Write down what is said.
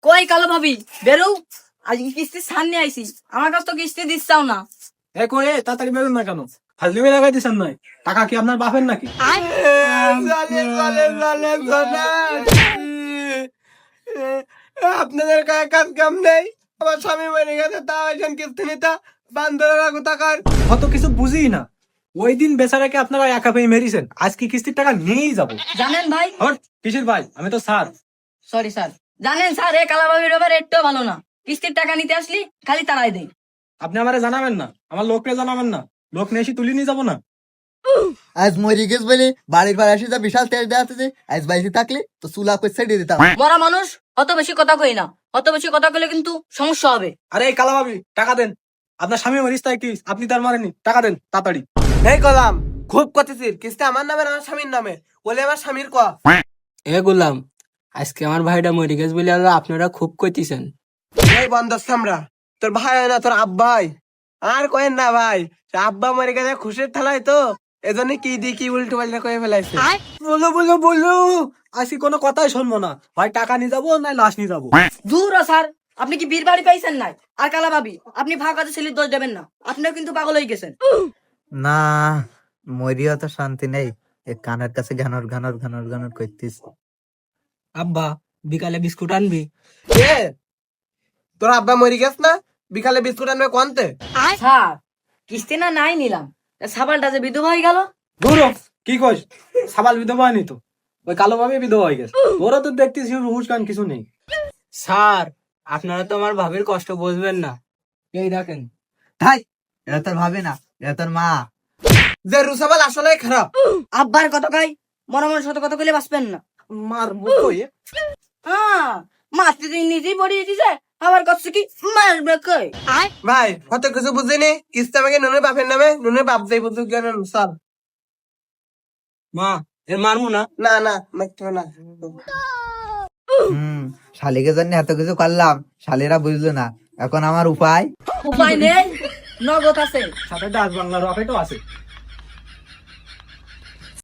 কই কালো ভাবি বেরো, আজকে কিস্তি ছাড় নিয়ে আইছি, আমার কাছে তো কিস্তি দিচ্ছাও না। এ কই তাড়াতাড়ি বেরোন না কেন? হাজলিমে লাগাই দিছেন নাই? টাকা কি আপনার বাপের নাকি? আপনাদের গায়ে কাজ কাম নেই, আমার স্বামী মরে গেছে, তাও একজন কিস্তি নিতা বান্দরের আগু টাকার। অত কিছু বুঝি না। ওই দিন বেচারাকে আপনারা একা পেয়ে মেরিছেন, আজকে কিস্তির টাকা নিয়েই যাবো। জানেন ভাই, হট, কিসের ভাই? আমি তো স্যার। সরি স্যার, জানেন স্যার এই কালা ভাবির ব্যাপারে একটু ভালো না। কিস্তির টাকা নিতে আসলি খালি তাড়াই দেয়। আপনি আমারে জানাবেন না, আমার লোককে জানাবেন না, লোক নিয়ে এসে তুলি নিয়ে যাবো না। আজ মরি গেছ বলে বাড়ির পর আসি যা বিশাল তেল দেওয়া আছে, আজ বাইরে থাকলে তো চুলা করে ছেড়ে দিতাম। মরা মানুষ অত বেশি কথা কই না, অত বেশি কথা কইলে কিন্তু সমস্যা হবে। আরে এই কালা ভাবি, টাকা দেন। আপনার স্বামী মরিস তাই কি আপনি তার মারেনি? টাকা দেন তাড়াতাড়ি। এই গোলাম, খুব কথিসির কিস্তি আমার নামে না আমার স্বামীর নামে, বলে আমার স্বামীর ক। এ গোলাম, আজকে আমার ভাইটা মরে গেছে বলে আপনারা খুব কইতেছেন। এই বন্ধ সামরা, তোর ভাই হয় না তোর আব্বাই। আর কয়েন না ভাই, আব্বা মরে গেছে খুশির ঠেলায় তো, এজন্য কি দি কি উল্টো পাল্টা করে ফেলাইছে। বলো বলো বলো, আজকে কোনো কথাই শুনবো না। ভাই টাকা নিয়ে যাবো না লাশ নিয়ে যাবো। দূর হ স্যার, আপনি কি বীর বাড়ি পাইছেন নাই? আর কালা ভাবি, আপনি ফাঁকা কাজে ছেলের দোষ দেবেন না, আপনিও কিন্তু পাগল হয়ে গেছেন। না, মরিও তো শান্তি নেই, এ কানের কাছে ঘানর ঘানর ঘানর ঘানর করতিস। আব্বা, বিকালে বিস্কুট আনবি? এ, তোর আব্বা মরে গেছ না, বিকালে বিস্কুট আনবে কোনতে? স্যার কিস্তি না নাই নিলাম, তা সাবালটা যে বিধবা হয়ে গেল। দূর হ, কি কইস? সাবাল বিধবা হয়নি তো, ওই কালো ভাবে বিধবা হয়ে গেছে। তোরা তো দেখতেছি হুশ গান কিছু নেই। স্যার, আপনারা তো আমার ভাবির কষ্ট বুঝবেন না। এই দেখেন। তাই এটা তোর ভাবে না, এটা তোর মা। যে রুসাবাল আসলে খারাপ। আব্বার কত খাই, মনে মনে শত কথা কইলে বাঁচবেন না। মারবো কই? হ্যাঁ, মারতে তুই নিজেই পড়িয়ে দিছে, আবার কত কি মারবে কই? ভাই কত কিছু বুঝিনি, কিস্তি আমাকে নুনের বাপের নামে, নুনের বাপ যাই বুঝুক কেন সব। মা, এর মারমু না? না না মারতে না। শালিকে জন্য এত কিছু করলাম, শালিরা বুঝলো না, এখন আমার উপায়। উপায় নেই, নগদ আছে। সাথে ডাক বাংলা রকেটও আছে।